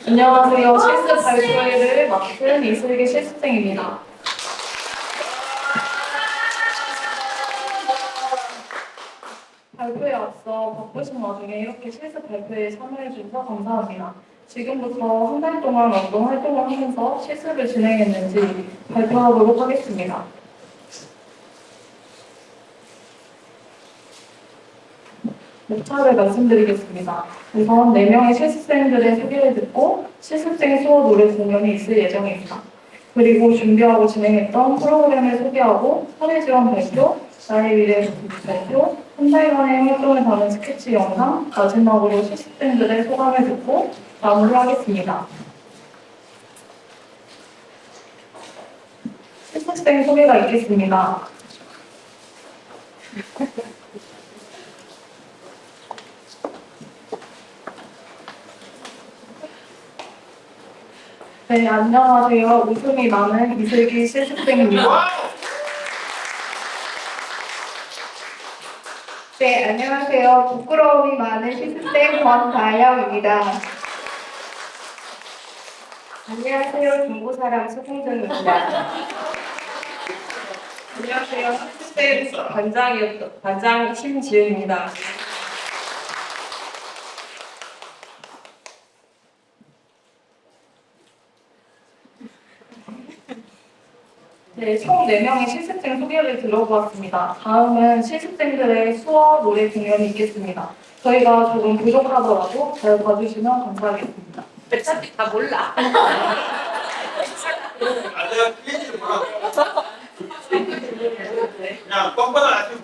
안녕하세요. 실습 발표회를 맡은 이슬기 실습생입니다. 발표에 앞서 바쁘신 와중에 이렇게 실습 발표에 참여해 주셔서 감사합니다. 지금부터 한 달 동안 어떤 활동을 하면서 실습을 진행했는지 발표하도록 하겠습니다. 목차를 말씀드리겠습니다. 우선 4명의 실습생들의 소개를 듣고 실습생 수어 노래 공연이 있을 예정입니다. 그리고 준비하고 진행했던 프로그램을 소개하고 사례 지원 발표, 나의 미래 발표, 한 달간의 활동을 담은 스케치 영상, 마지막으로 실습생들의 소감을 듣고 마무리하겠습니다. 실습생 소개가 있겠습니다. 네, 안녕하세요. 웃음이 많은 이슬기 실습생입니다. 네, 안녕하세요. 부끄러움이 많은 실습생 권다영입니다. 안녕하세요. 중고사람 소승정입니다. 안녕하세요. 실습생 반장 심지은입니다. 네, 총 4명의 실습생 소개를 들어보았습니다. 다음은 실습생들의 수어 노래 공연이 있겠습니다. 저희가 조금 부족하더라도 잘 봐주시면 감사하겠습니다. 어차피 다 몰라. 아, 내가 그 얘기를 뭐라고 그냥 뻔뻔한 아침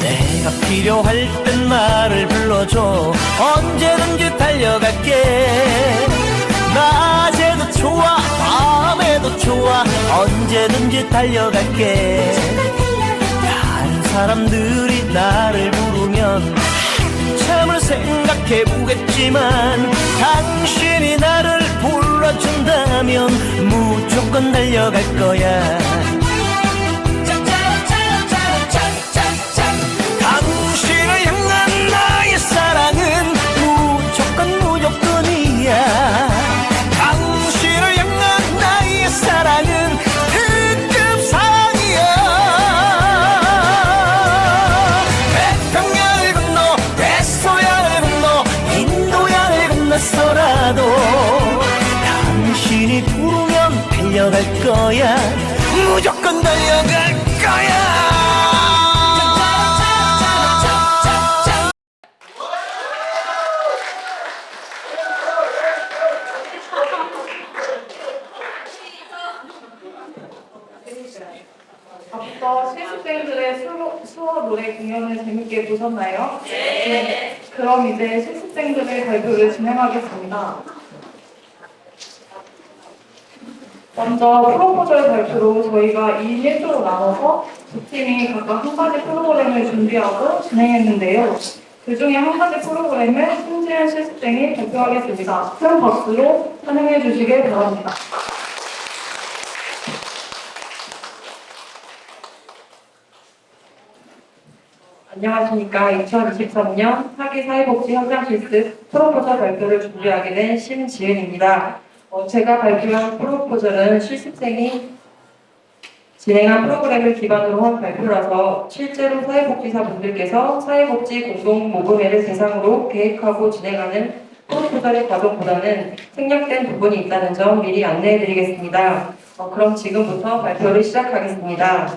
내가 필요할 땐 나를 불러줘. 언제든지 달려갈게. 낮에도 좋아 밤에도 좋아 언제든지 달려갈게. 다른 사람들이 나를 부르면 한참을 생각해보겠지만 당신이 나를 불러준다면 무조건 달려갈 거야. 당신을 향한 나의 사랑은 무조건 무조건이야. 당신을 향한 나의 사랑은 특급 사랑이야. 태평양을 건너 대서양을 건너 인도양을 건너서라도 당신이 부르면 달려갈 거야. 무조건 달려갈 거야. 앞서 실습생들의 수어 노래 공연을 재밌게 보셨나요? 네. 그럼 이제 실습생들의 발표를 진행하겠습니다. 먼저 프로포절 발표로 저희가 2인 1조로 나눠서 두 팀이 각각 한 가지 프로그램을 준비하고 진행했는데요. 그 중에 한 가지 프로그램을 신지은 실습생이 발표하겠습니다. 큰 박수로 환영해 주시길 바랍니다. 안녕하십니까. 2023년 사기사회복지 현장 실습 프로포절 발표를 준비하게 된 심지은입니다. 제가 발표한 프로포절은 실습생이 진행한 프로그램을 기반으로 한 발표라서 실제로 사회복지사분들께서 사회복지 공동모금회를 대상으로 계획하고 진행하는 프로포절의 과정보다는 생략된 부분이 있다는 점 미리 안내해드리겠습니다. 그럼 지금부터 발표를 시작하겠습니다.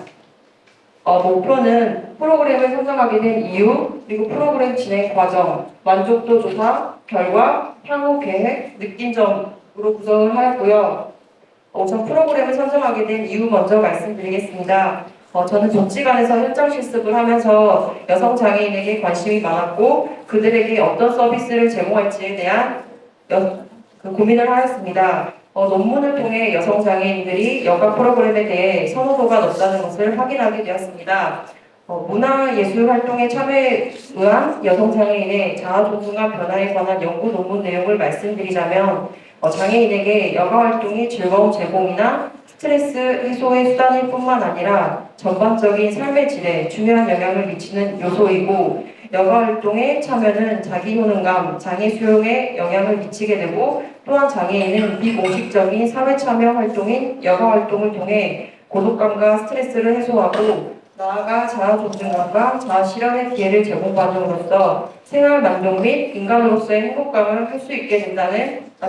목표는 프로그램을 선정하게 된 이유, 그리고 프로그램 진행 과정, 만족도 조사, 결과, 향후 계획, 느낀 점으로 구성을 하였고요. 우선 프로그램을 선정하게 된 이유 먼저 말씀드리겠습니다. 저는 복지관에서 현장 실습을 하면서 여성 장애인에게 관심이 많았고 그들에게 어떤 서비스를 제공할지에 대한 고민을 하였습니다. 논문을 통해 여성 장애인들이 여가 프로그램에 대해 선호도가 높다는 것을 확인하게 되었습니다. 문화예술 활동에 참여에 의한 여성 장애인의 자아 존중한 변화에 관한 연구 논문 내용을 말씀드리자면 장애인에게 여가 활동이 즐거움 제공이나 스트레스 해소의 수단일 뿐만 아니라 전반적인 삶의 질에 중요한 영향을 미치는 요소이고, 여가 활동에 참여는 자기 효능감, 장애 수용에 영향을 미치게 되고, 또한 장애인은 비공식적인 사회 참여 활동인 여가 활동을 통해 고독감과 스트레스를 해소하고, 나아가 자아 존중감과 자아 실현의 기회를 제공받음으로써 생활 만족 및 인간으로서의 행복감을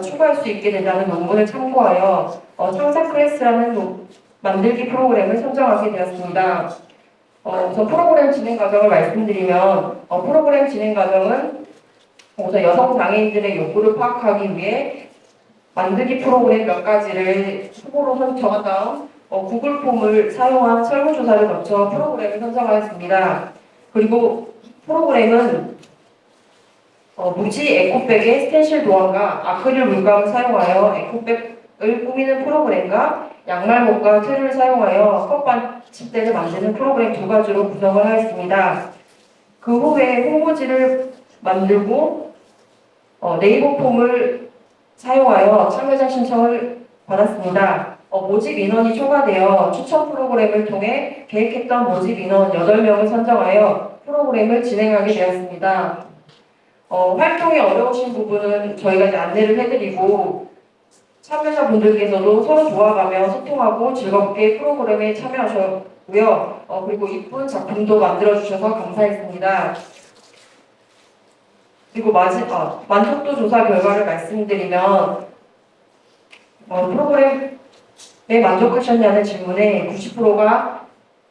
추구할 수 있게 된다는 논문을 참고하여 창작 클래스라는 만들기 프로그램을 선정하게 되었습니다. 우선 프로그램 진행 과정을 말씀드리면, 프로그램 진행 과정은 우선 여성 장애인들의 욕구를 파악하기 위해 만들기 프로그램 몇 가지를 후보로 정한 다음 구글 폼을 사용한 설문조사를 거쳐 프로그램을 선정하였습니다. 그리고 프로그램은 무지 에코백의 스텐실 도안과 아크릴 물감을 사용하여 에코백을 꾸미는 프로그램과 양말목과 틀을 사용하여 컵 받침대를 만드는 프로그램 두 가지로 구성을 하였습니다. 그 후에 홍보지를 만들고 네이버 폼을 사용하여 참여자 신청을 받았습니다. 모집 인원이 초과되어 추천 프로그램을 통해 계획했던 모집 인원 8명을 선정하여 프로그램을 진행하게 되었습니다. 활동이 어려우신 부분은 저희가 이제 안내를 해드리고, 참여자분들께서도 서로 도와가며 소통하고 즐겁게 프로그램에 참여하셨고요. 그리고 이쁜 작품도 만들어주셔서 감사했습니다. 그리고 만족도 조사 결과를 말씀드리면, 프로그램에 만족하셨냐는 질문에 90%가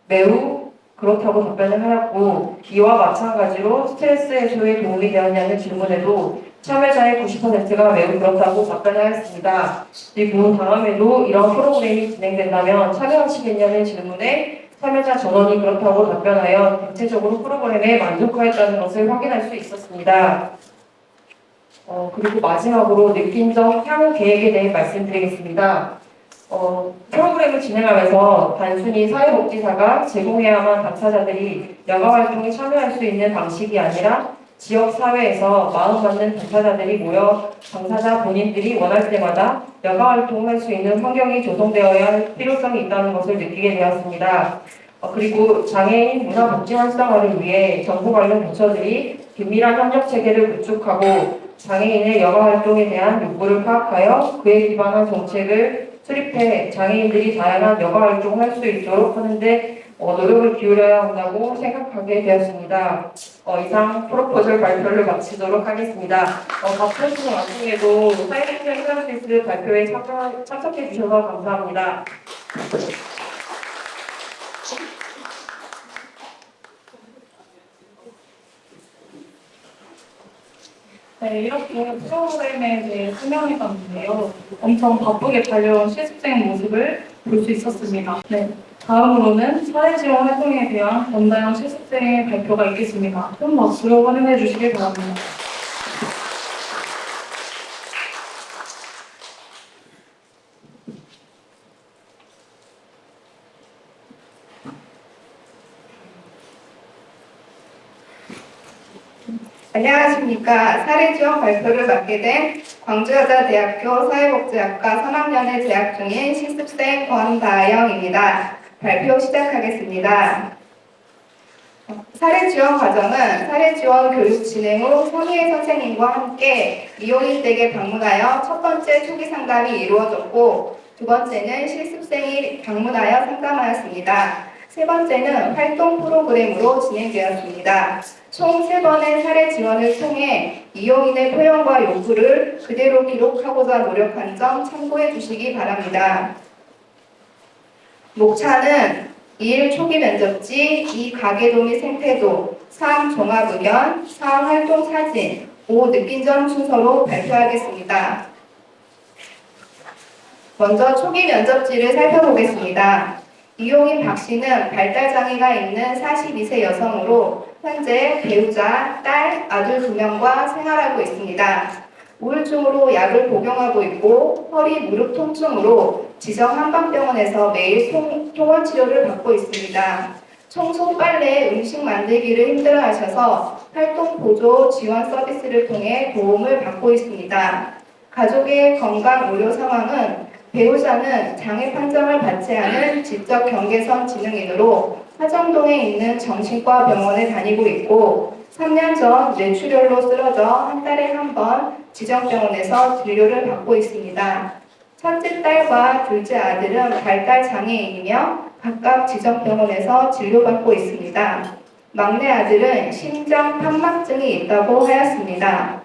매우 그렇다고 답변을 하였고, 이와 마찬가지로 스트레스 해소에 도움이 되었냐는 질문에도 참여자의 90%가 매우 그렇다고 답변을 하였습니다. 그리고 다음에도 이런 프로그램이 진행된다면 참여하시겠냐는 질문에 참여자 전원이 그렇다고 답변하여 대체적으로 프로그램에 만족하였다는 것을 확인할 수 있었습니다. 그리고 마지막으로 느낀 점 향후 계획에 대해 말씀드리겠습니다. 프로그램을 진행하면서 단순히 사회복지사가 제공해야만 당사자들이 여가 활동에 참여할 수 있는 방식이 아니라 지역 사회에서 마음맞는 당사자들이 모여 당사자 본인들이 원할 때마다 여가 활동을 할 수 있는 환경이 조성되어야 할 필요성이 있다는 것을 느끼게 되었습니다. 그리고 장애인 문화복지 활성화를 위해 정부 관련 부처들이 긴밀한 협력 체계를 구축하고 장애인의 여가 활동에 대한 욕구를 파악하여 그에 기반한 정책을 수립해 장애인들이 다양한 여가 활동을 할 수 있도록 하는데 노력을 기울여야 한다고 생각하게 되었습니다. 이상 프로포절 발표를 마치도록 하겠습니다. 바쁜 와중에도 사회복지 행사스위스 발표에 참석해 주셔서 감사합니다. 네, 이렇게 프로그램에 대해 설명해 봤는데요. 엄청 바쁘게 달려온 실습생 모습을 볼 수 있었습니다. 네, 다음으로는 사회지원 활동에 대한 원다영 실습생의 발표가 있겠습니다. 큰 박수로 환영해 주시길 바랍니다. 안녕하십니까. 사례지원 발표를 맡게 된 광주여자대학교 사회복지학과 3학년에 재학 중인 실습생 권다영입니다. 발표 시작하겠습니다. 사례지원 과정은 사례지원 교육 진행 후 선의의 선생님과 함께 미용인 댁에 방문하여 첫 번째 초기 상담이 이루어졌고, 두 번째는 실습생이 방문하여 상담하였습니다. 세 번째는 활동 프로그램으로 진행되었습니다. 총 3번의 사례 지원을 통해 이용인의 표현과 욕구를 그대로 기록하고자 노력한 점 참고해 주시기 바랍니다. 목차는 1. 초기 면접지, 2. 가계도 및 생태도, 3. 종합 의견, 4. 활동 사진, 5. 느낀 점 순서로 발표하겠습니다. 먼저 초기 면접지를 살펴보겠습니다. 이용인 박 씨는 발달장애가 있는 42세 여성으로 현재 배우자, 딸, 아들 2명과 생활하고 있습니다. 우울증으로 약을 복용하고 있고 허리, 무릎 통증으로 지정 한방병원에서 매일 통원 치료를 받고 있습니다. 청소, 빨래, 음식 만들기를 힘들어하셔서 활동 보조 지원 서비스를 통해 도움을 받고 있습니다. 가족의 건강 의료 상황은 배우자는 장애 판정을 받지 않은 지적 경계선 지능인으로 화정동에 있는 정신과 병원에 다니고 있고 3년 전 뇌출혈로 쓰러져 한 달에 한 번 지정병원에서 진료를 받고 있습니다. 첫째 딸과 둘째 아들은 발달 장애인이며 각각 지정병원에서 진료받고 있습니다. 막내 아들은 심장 판막증이 있다고 하였습니다.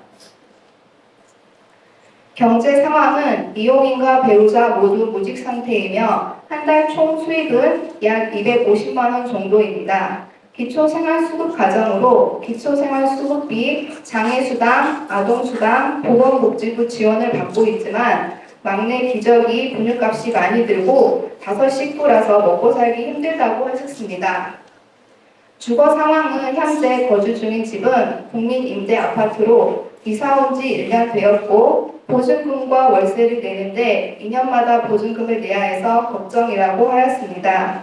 경제 상황은 이용인과 배우자 모두 무직 상태이며 한 달 총 수익은 약 250만 원 정도입니다. 기초생활수급 가정으로 기초생활수급비, 장애수당, 아동수당, 보건복지부 지원을 받고 있지만 막내 기저귀, 분유값이 많이 들고 5 식구라서 먹고 살기 힘들다고 하셨습니다. 주거 상황은 현재 거주 중인 집은 국민임대아파트로 이사 온 지 1년 되었고 보증금과 월세를 내는데 2년마다 보증금을 내야 해서 걱정이라고 하였습니다.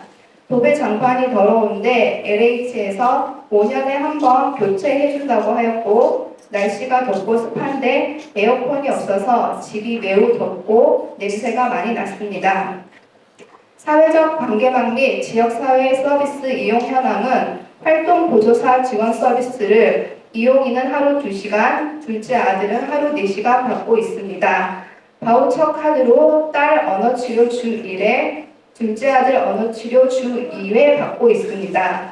도배 장판이 더러운데 LH에서 5년에 한 번 교체해준다고 하였고 날씨가 덥고 습한데 에어컨이 없어서 집이 매우 덥고 냄새가 많이 났습니다. 사회적 관계망 및 지역사회 서비스 이용 현황은 활동보조사 지원 서비스를 이용인은 하루 2시간, 둘째 아들은 하루 4시간 받고 있습니다. 바우처 카드로 딸 언어치료 주 1회, 둘째 아들 언어치료 주 2회 받고 있습니다.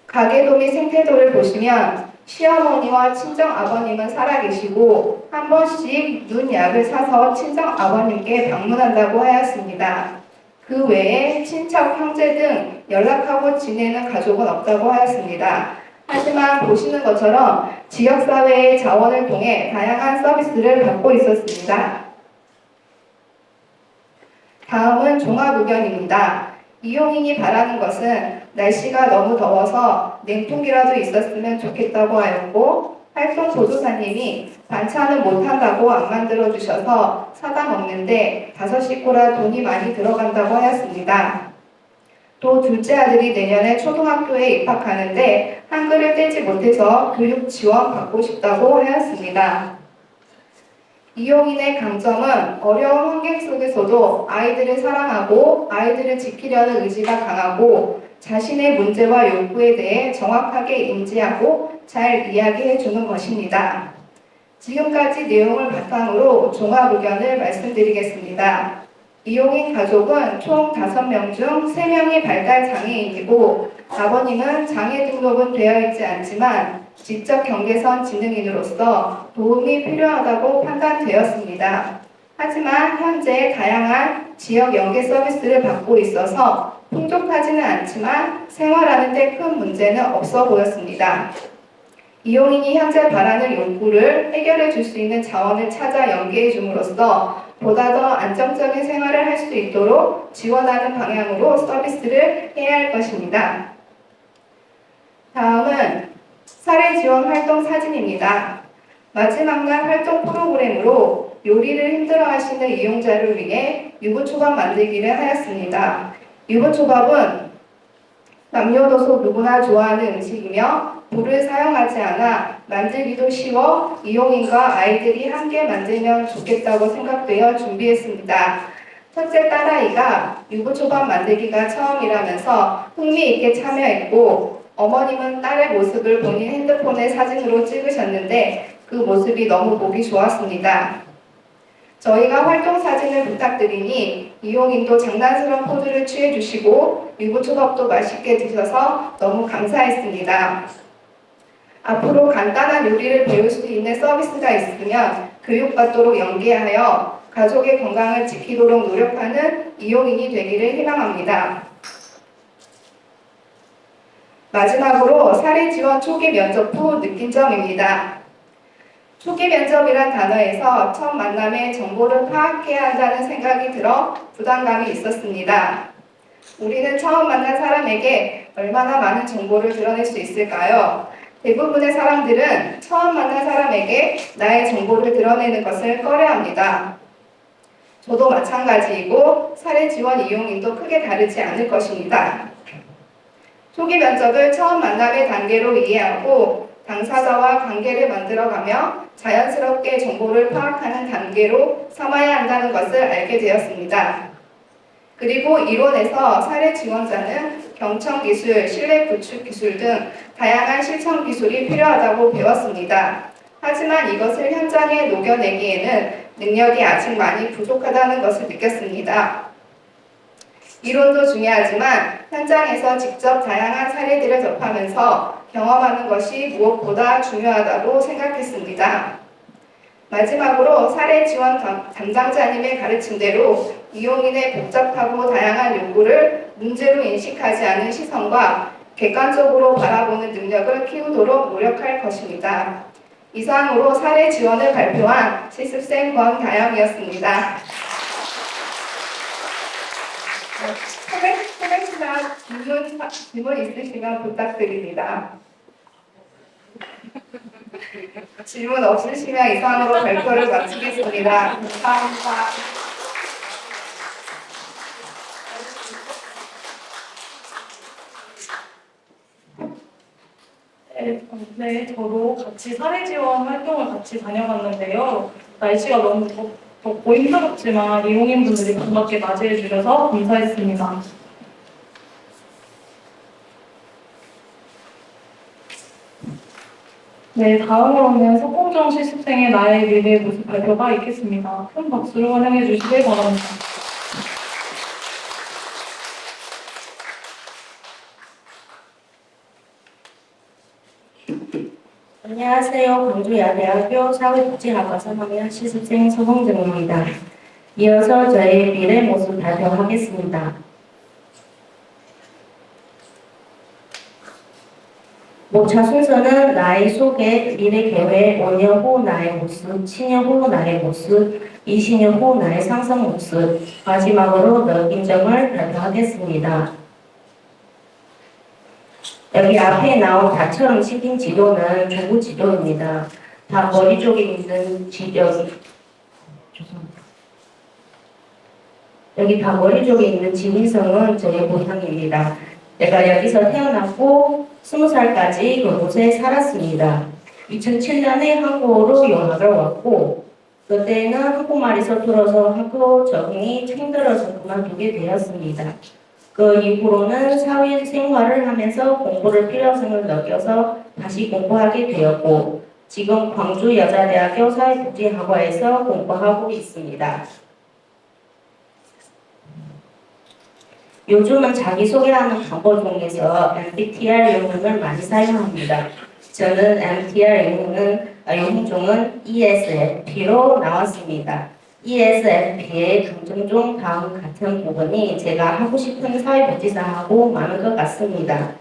가계도 및 생태도를 보시면 시어머니와 친정아버님은 살아계시고 한 번씩 눈약을 사서 친정아버님께 방문한다고 하였습니다. 그 외에 친척, 형제 등 연락하고 지내는 가족은 없다고 하였습니다. 하지만 보시는 것처럼 지역사회의 자원을 통해 다양한 서비스를 받고 있었습니다. 다음은 종합의견입니다. 이용인이 바라는 것은 날씨가 너무 더워서 냉풍기라도 있었으면 좋겠다고 하였고 활동보조사님이 반찬은 못한다고 안 만들어주셔서 사다 먹는데 5 식구라 돈이 많이 들어간다고 하였습니다. 또 둘째 아들이 내년에 초등학교에 입학하는데 한글을 떼지 못해서 교육 지원 받고 싶다고 하였습니다. 이용인의 강점은 어려운 환경 속에서도 아이들을 사랑하고 아이들을 지키려는 의지가 강하고 자신의 문제와 욕구에 대해 정확하게 인지하고 잘 이야기해 주는 것입니다. 지금까지 내용을 바탕으로 종합 의견을 말씀드리겠습니다. 이용인 가족은 총 5명 중 3명이 발달 장애인이고 아버님은 장애 등록은 되어 있지 않지만 지적 경계선 지능인으로서 도움이 필요하다고 판단되었습니다. 하지만 현재 다양한 지역 연계 서비스를 받고 있어서 풍족하지는 않지만 생활하는 데 큰 문제는 없어 보였습니다. 이용인이 현재 바라는 욕구를 해결해 줄 수 있는 자원을 찾아 연계해 줌으로써 보다 더 안정적인 생활을 할 수 있도록 지원하는 방향으로 서비스를 해야 할 것입니다. 다음은 사례 지원 활동 사진입니다. 마지막 날 활동 프로그램으로 요리를 힘들어하시는 이용자를 위해 유부초밥 만들기를 하였습니다. 유부초밥은 남녀노소 누구나 좋아하는 음식이며 불을 사용하지 않아 만들기도 쉬워 이용인과 아이들이 함께 만들면 좋겠다고 생각되어 준비했습니다. 첫째 딸아이가 유부초밥 만들기가 처음이라면서 흥미있게 참여했고 어머님은 딸의 모습을 본인 핸드폰에 사진으로 찍으셨는데 그 모습이 너무 보기 좋았습니다. 저희가 활동 사진을 부탁드리니 이용인도 장난스러운 포즈를 취해주시고 유부초밥도 맛있게 드셔서 너무 감사했습니다. 앞으로 간단한 요리를 배울 수 있는 서비스가 있으면 교육받도록 연계하여 가족의 건강을 지키도록 노력하는 이용인이 되기를 희망합니다. 마지막으로 사례 지원 초기 면접 후 느낀 점입니다. 초기 면접이란 단어에서 첫 만남의 정보를 파악해야 한다는 생각이 들어 부담감이 있었습니다. 우리는 처음 만난 사람에게 얼마나 많은 정보를 드러낼 수 있을까요? 대부분의 사람들은 처음 만난 사람에게 나의 정보를 드러내는 것을 꺼려합니다. 저도 마찬가지이고 사례 지원 이용인도 크게 다르지 않을 것입니다. 초기 면접을 처음 만남의 단계로 이해하고 당사자와 관계를 만들어가며 자연스럽게 정보를 파악하는 단계로 삼아야 한다는 것을 알게 되었습니다. 그리고 이론에서 사례 지원자는 경청 기술, 신뢰 구축 기술 등 다양한 실천 기술이 필요하다고 배웠습니다. 하지만 이것을 현장에 녹여내기에는 능력이 아직 많이 부족하다는 것을 느꼈습니다. 이론도 중요하지만 현장에서 직접 다양한 사례들을 접하면서 경험하는 것이 무엇보다 중요하다고 생각했습니다. 마지막으로 사례 지원 담당자님의 가르침대로 이용인의 복잡하고 다양한 요구를 문제로 인식하지 않은 시선과 객관적으로 바라보는 능력을 키우도록 노력할 것입니다. 이상으로 사례 지원을 발표한 실습생 권다영이었습니다. 소개시간 질문 있으시면 부탁드립니다. 질문 없으시면 이상으로 발표를 마치겠습니다. 감사합니다. 네, 저도 같이 사례 지원 활동을 같이 다녀봤는데요. 날씨가 너무 덥고 힘들었지만 이용인분들이 반갑게 맞이해 주셔서 감사했습니다. 네, 다음으로는 석공정 실습생의 나의 미래 모습 발표가 있겠습니다. 큰 박수로 환영해 주시길 바랍니다. 안녕하세요. 광주야대학교 사회복지학과 3학년 실습생 서봉정입니다. 이어서 저의 미래 모습 발표하겠습니다. 모차 순서는 나의 소개, 미래 계획, 5년 후 나의 모습, 10년 후 나의 모습, 20년 후 나의 상상 모습, 마지막으로 넓은 점을 발표하겠습니다. 여기 앞에 나온 다처럼 찍힌 지도는 중부 지도입니다. 다 머리 쪽에 있는 여기 다 머리 쪽에 있는 지민성은 저의 고향입니다. 제가 여기서 태어났고 20살까지 그곳에 살았습니다. 2007년에 한국으로 유학을 왔고 그때는 한국말이 서툴어서 학교 적응이 힘들어서 그만두게 되었습니다. 그 이후로는 사회생활을 하면서 공부를 필요성을 느껴서 다시 공부하게 되었고 지금 광주여자대학교 사회복지학과에서 공부하고 있습니다. 요즘은 자기소개하는 방법 중에서 MBTI 용어를 많이 사용합니다. 저는 MBTI 용어 중은 ESFP로 나왔습니다. ESFP의 긍정 중 다음 같은 부분이 제가 하고 싶은 사회복지사하고 많은 것 같습니다.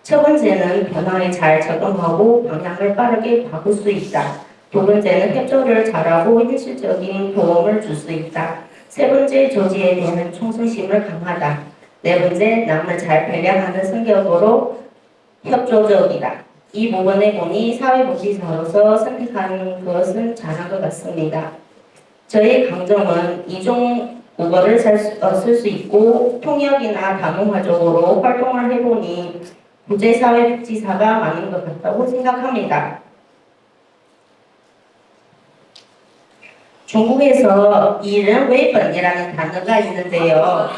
첫 번째는 변화에 잘 적응하고 방향을 빠르게 바꿀 수 있다. 두 번째는 협조를 잘하고 현실적인 도움을 줄 수 있다. 세 번째, 조직에 대한 충성심을 강하다. 네 번째, 남을 잘 배려하는 성격으로 협조적이다. 이 부분에 보니 사회복지사로서 선택하는 것은 잘한 것 같습니다. 저의 강점은 이중 국어를 쓸 수 있고 통역이나 다문화적으로 활동을 해보니 국제사회복지사가 많은 것 같다고 생각합니다. 중국에서 이른 웨이번이라는 단어가 있는데요.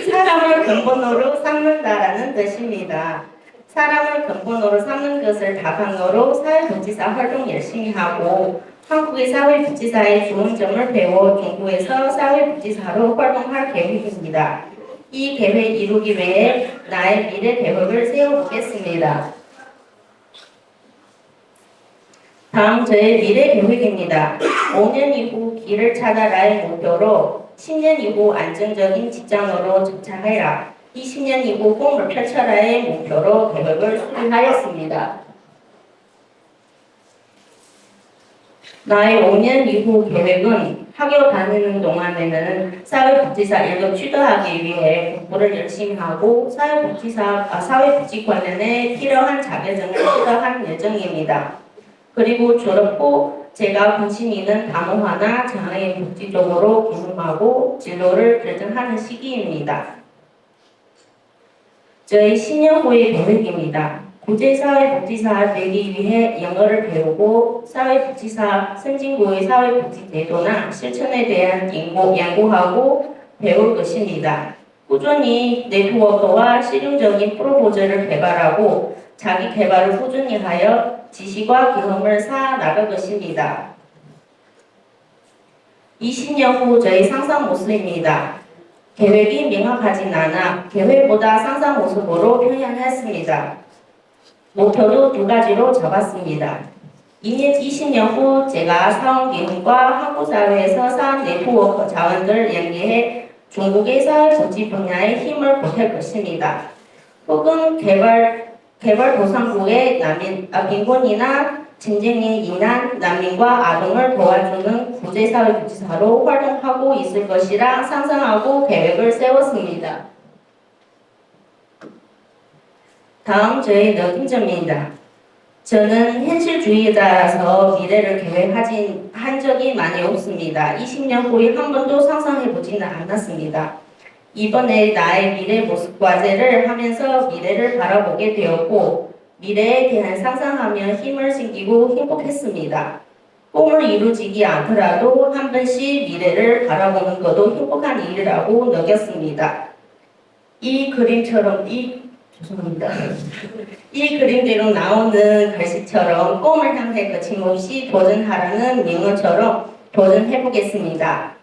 사람을 근본으로 삼는다라는 뜻입니다. 사람을 근본으로 삼는 것을 다방어로 사회복지사 활동 열심히 하고 한국의 사회복지사의 좋은 점을 배워 중국에서 사회복지사로 활동할 계획입니다. 이 계획 이루기 위해 나의 미래 계획을 세워보겠습니다. 다음 저의 미래 계획입니다. 5년 이후 길을 찾아라의 목표로 10년 이후 안정적인 직장으로 정착해라. 20년 이후 꿈을 펼쳐라의 목표로 계획을 수립하였습니다. 나의 5년 이후 계획은 학교 다니는 동안에는 사회복지사 1급 취득하기 위해 공부를 열심히 하고 사회복지 관련에 필요한 자격증을 취득할 예정입니다. 그리고 졸업 후 제가 관심 있는 다문화나 장애인 복지 쪽으로 경험하고 진로를 결정하는 시기입니다. 저희 10년 후의 계획입니다. 국제사회복지사 되기 위해 영어를 배우고 사회복지사 선진국의 사회복지 제도나 실천에 대한 연구하고 배울 것입니다. 꾸준히 네트워크와 실용적인 프로포즈를 개발하고 자기 개발을 꾸준히 하여 지식과 경험을 쌓아 나갈 것입니다. 20년 후 저희 상상 모습입니다. 계획이 명확하진 않아 계획보다 상상 모습으로 표현했습니다. 목표도 2가지로 잡았습니다. 20년 후 제가 사원 기능과 한국 사회에서 사업 네트워크 자원들을 연계해 중국의 사회복지 분야에 힘을 보탤 것입니다. 혹은 개발도상국의 빈곤이나 전쟁에 인한 난민과 아동을 도와주는 국제사회복지사로 활동하고 있을 것이라 상상하고 계획을 세웠습니다. 다음 저의 느낀점입니다. 저는 현실주의자라서 미래를 한 적이 많이 없습니다. 20년 후에 한 번도 상상해보지는 않았습니다. 이번에 나의 미래 모습 과제를 하면서 미래를 바라보게 되었고 미래에 대한 상상하며 힘을 챙기고 행복했습니다. 꿈을 이루지기 않더라도 한 번씩 미래를 바라보는 것도 행복한 일이라고 느꼈습니다. 이 그림대로 나오는 글씨처럼 꿈을 향해 거침없이 도전하라는 명언처럼 도전해보겠습니다.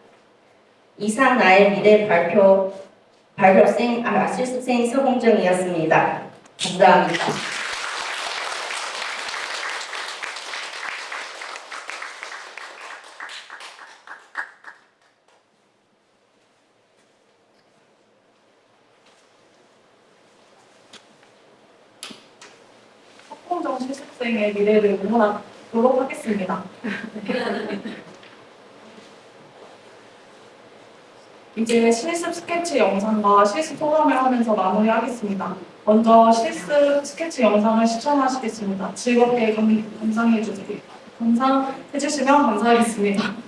이상 나의 미래 실습생 서공정이었습니다. 감사합니다. 석공정 실습생의 미래를 응원하도록 하겠습니다. 이제 실습 스케치 영상과 실습 소감을 하면서 마무리하겠습니다. 먼저 실습 스케치 영상을 시청하시겠습니다. 즐겁게 감상해주시면 감사하겠습니다.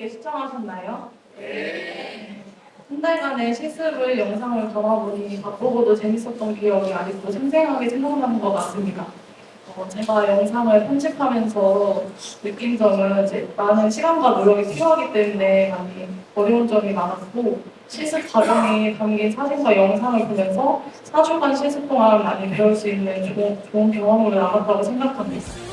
재밌게 시청하셨나요? 네. 한 달간의 실습을 영상을 담아보니 바쁘고도 재밌었던 기억이 아직도 생생하게 생각나는 것 같습니다. 제가 영상을 편집하면서 느낀 점은 이제 많은 시간과 노력이 필요하기 때문에 많이 어려운 점이 많았고 실습 과정에 담긴 사진과 영상을 보면서 4주간 실습 동안 많이 배울 수 있는 좋은 경험으로 남았다고 생각합니다.